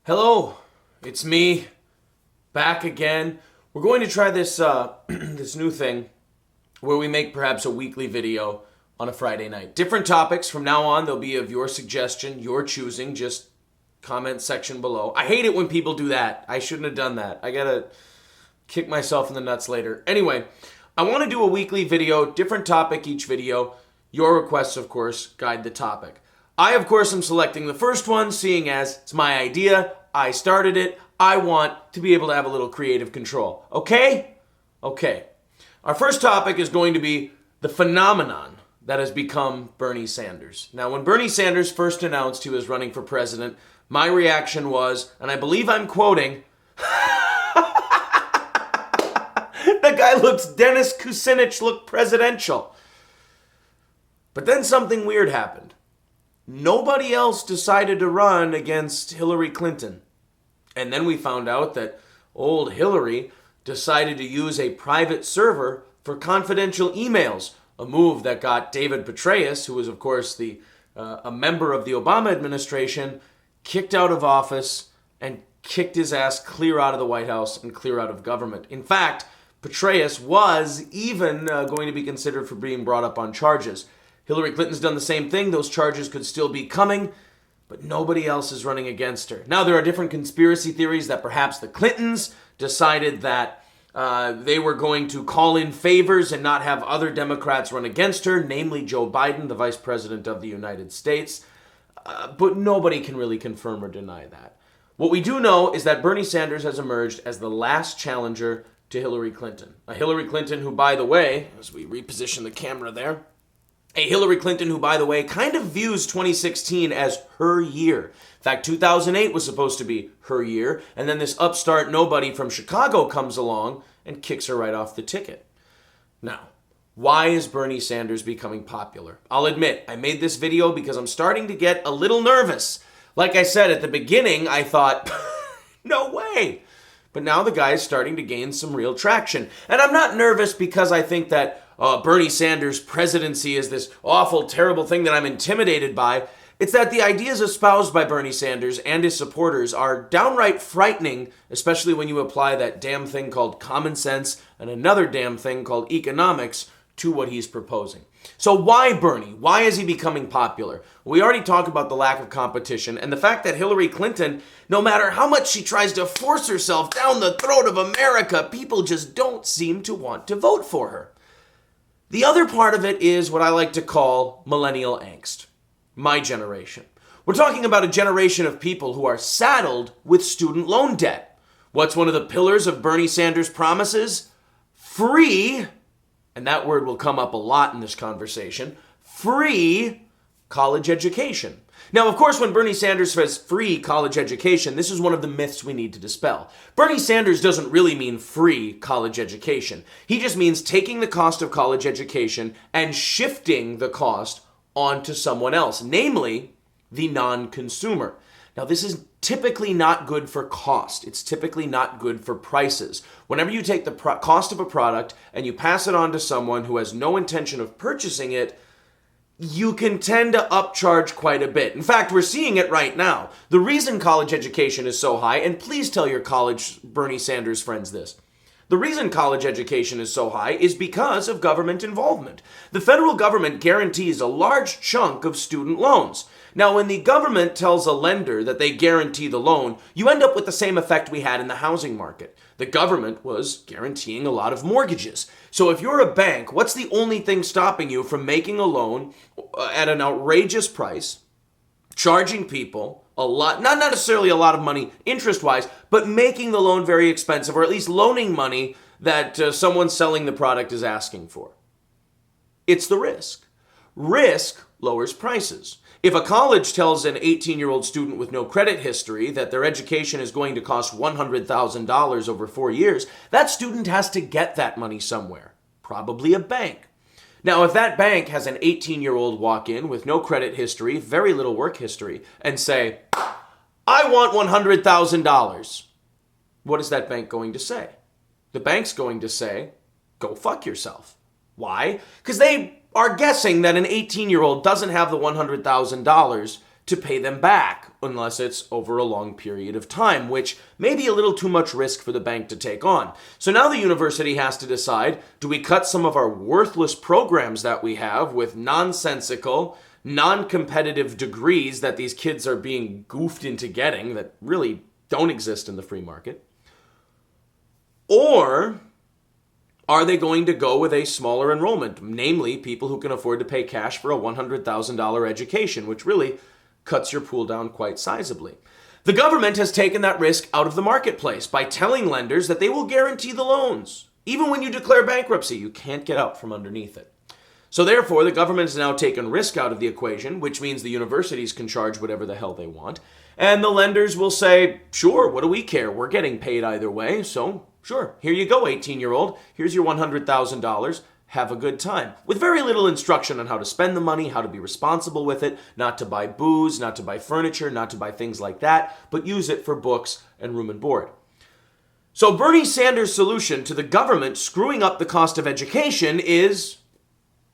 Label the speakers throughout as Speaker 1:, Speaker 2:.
Speaker 1: Hello, it's me, back again. We're going to try this this new thing where we make perhaps a weekly video on a Friday night. Different topics from now on. They'll be of your suggestion, your choosing. Just comment section below. I hate it when people do that. I shouldn't have done that. I gotta kick myself in the nuts later. Anyway, I want to do a weekly video, different topic each video. Your requests, of course, guide the topic. I, of course, am selecting the first one, seeing as it's my idea. I started it. I want to be able to have a little creative control. Okay? Okay. Our first topic is going to be the phenomenon that has become Bernie Sanders. Now, when Bernie Sanders first announced he was running for president, my reaction was, and I believe I'm quoting, the guy looks Dennis Kucinich look presidential. But then something weird happened. Nobody else decided to run against Hillary Clinton. And then we found out that old Hillary decided to use a private server for confidential emails, a move that got David Petraeus, who was, of course, a member of the Obama administration, kicked out of office and kicked his ass clear out of the White House and clear out of government. In fact, Petraeus was even going to be considered for being brought up on charges. Hillary Clinton's done the same thing. Those charges could still be coming, but nobody else is running against her. Now, there are different conspiracy theories that perhaps the Clintons decided that they were going to call in favors and not have other Democrats run against her, namely Joe Biden, the Vice President of the United States. But nobody can really confirm or deny that. What we do know is that Bernie Sanders has emerged as the last challenger to Hillary Clinton. A Hillary Clinton who, by the way, as we reposition the camera there, a Hillary Clinton who, by the way, kind of views 2016 as her year. In fact, 2008 was supposed to be her year, and then this upstart nobody from Chicago comes along and kicks her right off the ticket. Now, why is Bernie Sanders becoming popular? I'll admit, I made this video because I'm starting to get a little nervous. Like I said at the beginning, I thought, no way. But now the guy's starting to gain some real traction. And I'm not nervous because I think that Bernie Sanders' presidency is this awful, terrible thing that I'm intimidated by. It's that the ideas espoused by Bernie Sanders and his supporters are downright frightening, especially when you apply that damn thing called common sense and another damn thing called economics to what he's proposing. So why Bernie? Why is he becoming popular? We already talked about the lack of competition and the fact that Hillary Clinton, no matter how much she tries to force herself down the throat of America, people just don't seem to want to vote for her. The other part of it is what I like to call millennial angst. My generation. We're talking about a generation of people who are saddled with student loan debt. What's one of the pillars of Bernie Sanders' promises? Free, and that word will come up a lot in this conversation, free college education. Now, of course, when Bernie Sanders says free college education, this is one of the myths we need to dispel. Bernie Sanders doesn't really mean free college education. He just means taking the cost of college education and shifting the cost onto someone else, namely the non-consumer. Now, this is typically not good for cost. It's typically not good for prices. Whenever you take the cost of a product and you pass it on to someone who has no intention of purchasing it, you can tend to upcharge quite a bit. In fact, we're seeing it right now. The reason college education is so high, and please tell your college Bernie Sanders friends this, the reason college education is so high is because of government involvement. The federal government guarantees a large chunk of student loans. Now, when the government tells a lender that they guarantee the loan, you end up with the same effect we had in the housing market. The government was guaranteeing a lot of mortgages. So if you're a bank, what's the only thing stopping you from making a loan at an outrageous price, charging people a lot, not necessarily a lot of money interest-wise, but making the loan very expensive, or at least loaning money that someone selling the product is asking for? It's the risk. Risk lowers prices. If a college tells an 18-year-old student with no credit history that their education is going to cost $100,000 over 4 years, that student has to get that money somewhere, probably a bank. Now, if that bank has an 18-year-old walk in with no credit history, very little work history, and say, I want $100,000, what is that bank going to say? The bank's going to say, go fuck yourself. Why? Because they are guessing that an 18-year-old doesn't have the $100,000 to pay them back unless it's over a long period of time, which may be a little too much risk for the bank to take on. So now the university has to decide, do we cut some of our worthless programs that we have with nonsensical, non-competitive degrees that these kids are being goofed into getting that really don't exist in the free market? Or are they going to go with a smaller enrollment, namely people who can afford to pay cash for a $100,000 education, which really cuts your pool down quite sizably? The government has taken that risk out of the marketplace by telling lenders that they will guarantee the loans. Even when you declare bankruptcy, you can't get out from underneath it. So therefore, the government has now taken risk out of the equation, which means the universities can charge whatever the hell they want. And the lenders will say, sure, what do we care? We're getting paid either way, so sure, here you go, 18-year-old. Here's your $100,000. Have a good time. With very little instruction on how to spend the money, how to be responsible with it, not to buy booze, not to buy furniture, not to buy things like that, but use it for books and room and board. So Bernie Sanders' solution to the government screwing up the cost of education is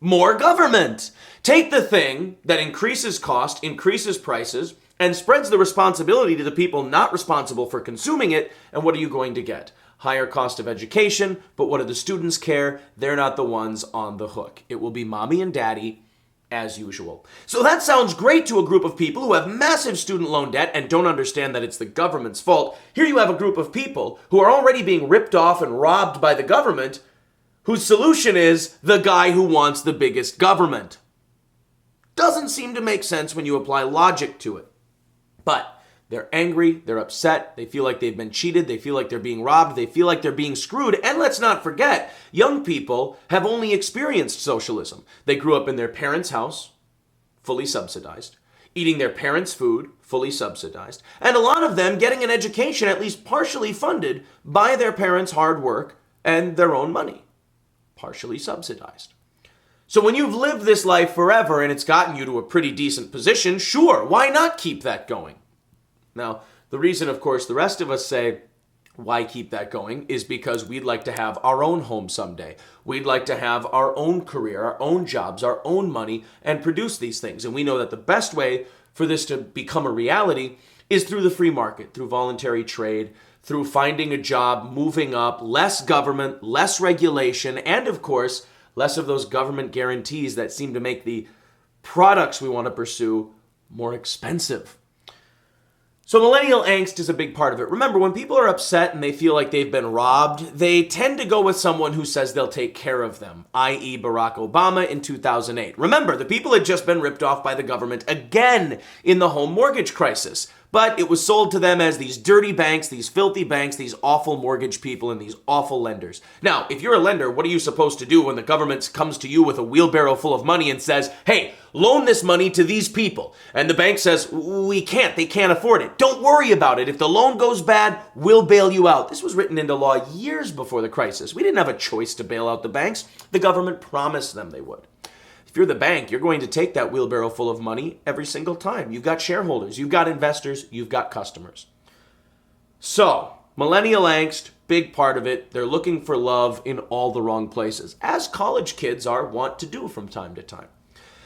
Speaker 1: more government. Take the thing that increases cost, increases prices, and spreads the responsibility to the people not responsible for consuming it, and what are you going to get? Higher cost of education, but what do the students care? They're not the ones on the hook. It will be mommy and daddy as usual. So that sounds great to a group of people who have massive student loan debt and don't understand that it's the government's fault. Here you have a group of people who are already being ripped off and robbed by the government, whose solution is the guy who wants the biggest government. Doesn't seem to make sense when you apply logic to it. But they're angry, they're upset, they feel like they've been cheated, they feel like they're being robbed, they feel like they're being screwed. And let's not forget, young people have only experienced socialism. They grew up in their parents' house, fully subsidized, eating their parents' food, fully subsidized, and a lot of them getting an education at least partially funded by their parents' hard work and their own money, partially subsidized. So when you've lived this life forever and it's gotten you to a pretty decent position, sure, why not keep that going? Now, the reason, of course, the rest of us say, why keep that going, is because we'd like to have our own home someday. We'd like to have our own career, our own jobs, our own money, and produce these things. And we know that the best way for this to become a reality is through the free market, through voluntary trade, through finding a job, moving up, less government, less regulation, and of course, less of those government guarantees that seem to make the products we want to pursue more expensive. So millennial angst is a big part of it. Remember, when people are upset and they feel like they've been robbed, they tend to go with someone who says they'll take care of them, i.e. Barack Obama in 2008. Remember, the people had just been ripped off by the government again in the home mortgage crisis. But it was sold to them as these dirty banks, these filthy banks, these awful mortgage people, and these awful lenders. Now, if you're a lender, what are you supposed to do when the government comes to you with a wheelbarrow full of money and says, hey, loan this money to these people? And the bank says, we can't, they can't afford it. Don't worry about it. If the loan goes bad, we'll bail you out. This was written into law years before the crisis. We didn't have a choice to bail out the banks. The government promised them they would. If you're the bank, you're going to take that wheelbarrow full of money every single time. You've got shareholders, you've got investors, you've got customers. So, millennial angst, big part of it. They're looking for love in all the wrong places, as college kids want to do from time to time.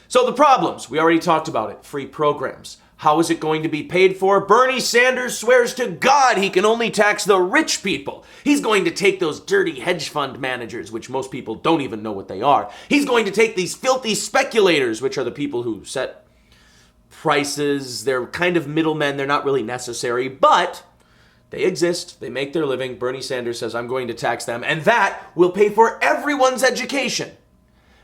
Speaker 1: So the problems, we already talked about it. Free programs. How is it going to be paid for? Bernie Sanders swears to God he can only tax the rich people. He's going to take those dirty hedge fund managers, which most people don't even know what they are. He's going to take these filthy speculators, which are the people who set prices. They're kind of middlemen. They're not really necessary, but they exist. They make their living. Bernie Sanders says, I'm going to tax them, and that will pay for everyone's education.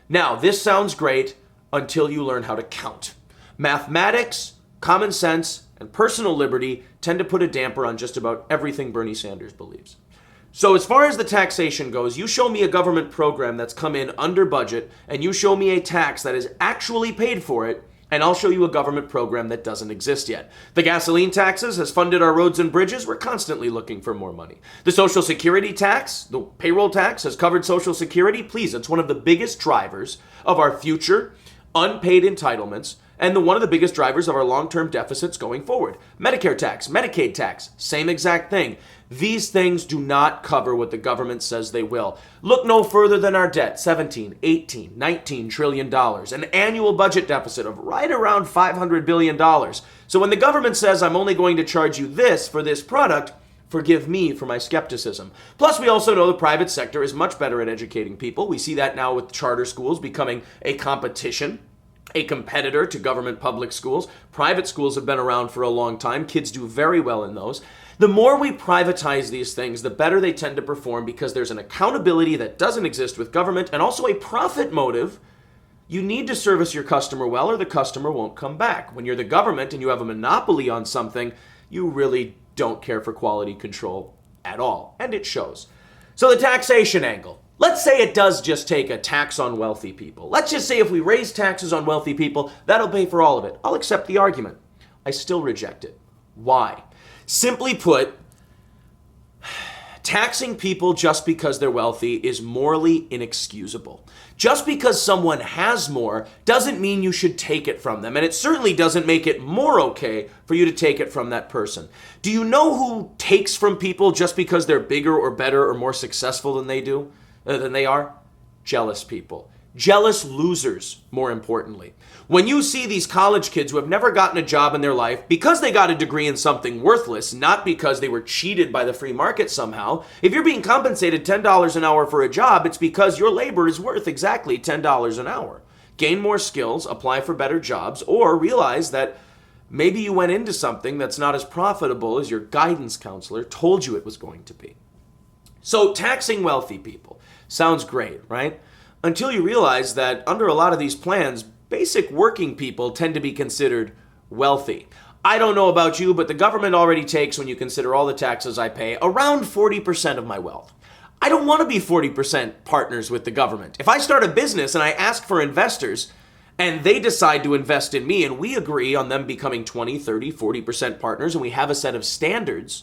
Speaker 1: Now, this sounds great until you learn how to count. Mathematics, common sense, and personal liberty tend to put a damper on just about everything Bernie Sanders believes. So as far as the taxation goes, you show me a government program that's come in under budget, and you show me a tax that is actually paid for it, and I'll show you a government program that doesn't exist yet. The gasoline taxes has funded our roads and bridges. We're constantly looking for more money. The Social Security tax, the payroll tax, has covered Social Security. Please, it's one of the biggest drivers of our future unpaid entitlements, and one of the biggest drivers of our long-term deficits going forward. Medicare tax, Medicaid tax, same exact thing. These things do not cover what the government says they will. Look no further than our debt, 17, 18, 19 trillion dollars, an annual budget deficit of right around $500 billion. So when the government says, I'm only going to charge you this for this product, forgive me for my skepticism. Plus, we also know the private sector is much better at educating people. We see that now with charter schools becoming a competition, a competitor to government public schools. Private schools have been around for a long time. Kids do very well in those. The more we privatize these things, the better they tend to perform because there's an accountability that doesn't exist with government and also a profit motive. You need to service your customer well or the customer won't come back. When you're the government and you have a monopoly on something, you really don't care for quality control at all. And it shows. So the taxation angle. Let's say it does just take a tax on wealthy people. Let's just say if we raise taxes on wealthy people, that'll pay for all of it. I'll accept the argument. I still reject it. Why? Simply put, taxing people just because they're wealthy is morally inexcusable. Just because someone has more doesn't mean you should take it from them. And it certainly doesn't make it more okay for you to take it from that person. Do you know who takes from people just because they're bigger or better or more successful than they are? Jealous people. Jealous losers, more importantly. When you see these college kids who have never gotten a job in their life because they got a degree in something worthless, not because they were cheated by the free market somehow, if you're being compensated $10 an hour for a job, it's because your labor is worth exactly $10 an hour. Gain more skills, apply for better jobs, or realize that maybe you went into something that's not as profitable as your guidance counselor told you it was going to be. So taxing wealthy people sounds great, right? Until you realize that under a lot of these plans, basic working people tend to be considered wealthy. I don't know about you, but the government already takes, when you consider all the taxes I pay, around 40% of my wealth. I don't want to be 40% partners with the government. If I start a business and I ask for investors and they decide to invest in me and we agree on them becoming 20, 30, 40% partners and we have a set of standards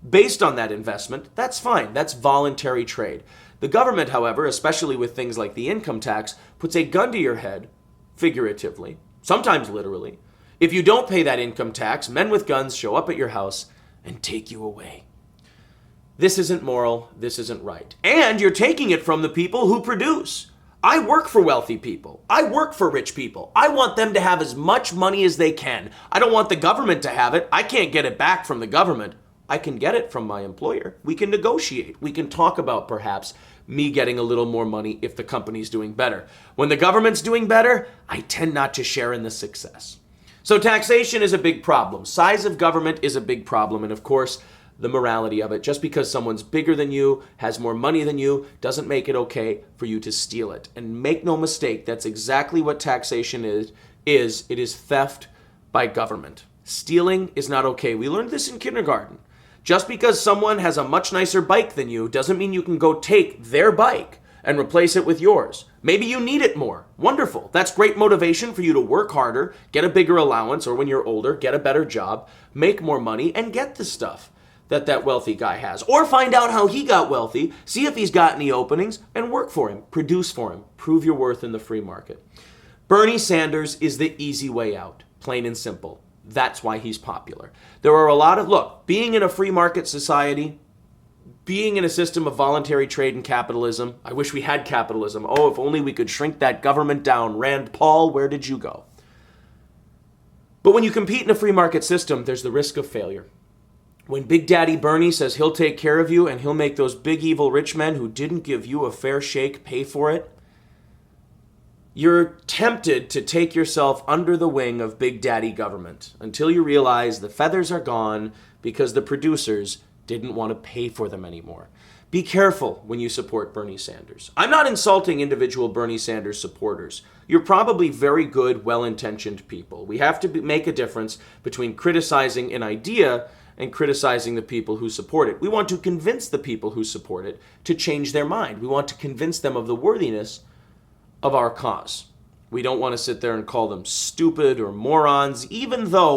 Speaker 1: based on that investment, that's fine. That's voluntary trade. The government, however, especially with things like the income tax, puts a gun to your head, figuratively, sometimes literally. If you don't pay that income tax, men with guns show up at your house and take you away. This isn't moral. This isn't right. And you're taking it from the people who produce. I work for wealthy people. I work for rich people. I want them to have as much money as they can. I don't want the government to have it. I can't get it back from the government. I can get it from my employer. We can negotiate. We can talk about perhaps me getting a little more money if the company's doing better. When the government's doing better, I tend not to share in the success. So taxation is a big problem. Size of government is a big problem. And of course, the morality of it. Just because someone's bigger than you, has more money than you, doesn't make it okay for you to steal it. And make no mistake, that's exactly what taxation is. It is theft by government. Stealing is not okay. We learned this in kindergarten. Just because someone has a much nicer bike than you doesn't mean you can go take their bike and replace it with yours. Maybe you need it more. Wonderful. That's great motivation for you to work harder, get a bigger allowance, or when you're older, get a better job, make more money, and get the stuff that wealthy guy has. Or find out how he got wealthy, see if he's got any openings, and work for him, produce for him, prove your worth in the free market. Bernie Sanders is the easy way out, plain and simple. That's why he's popular. There are a lot of, look, being in a free market society, being in a system of voluntary trade and capitalism, I wish we had capitalism. Oh, if only we could shrink that government down. Rand Paul, where did you go? But when you compete in a free market system, there's the risk of failure. When Big Daddy Bernie says he'll take care of you and he'll make those big evil rich men who didn't give you a fair shake pay for it, you're tempted to take yourself under the wing of Big Daddy government until you realize the feathers are gone because the producers didn't want to pay for them anymore. Be careful when you support Bernie Sanders. I'm not insulting individual Bernie Sanders supporters. You're probably very good, well-intentioned people. We have to make a difference between criticizing an idea and criticizing the people who support it. We want to convince the people who support it to change their mind. We want to convince them of the worthiness of our cause. We don't want to sit there and call them stupid or morons, even though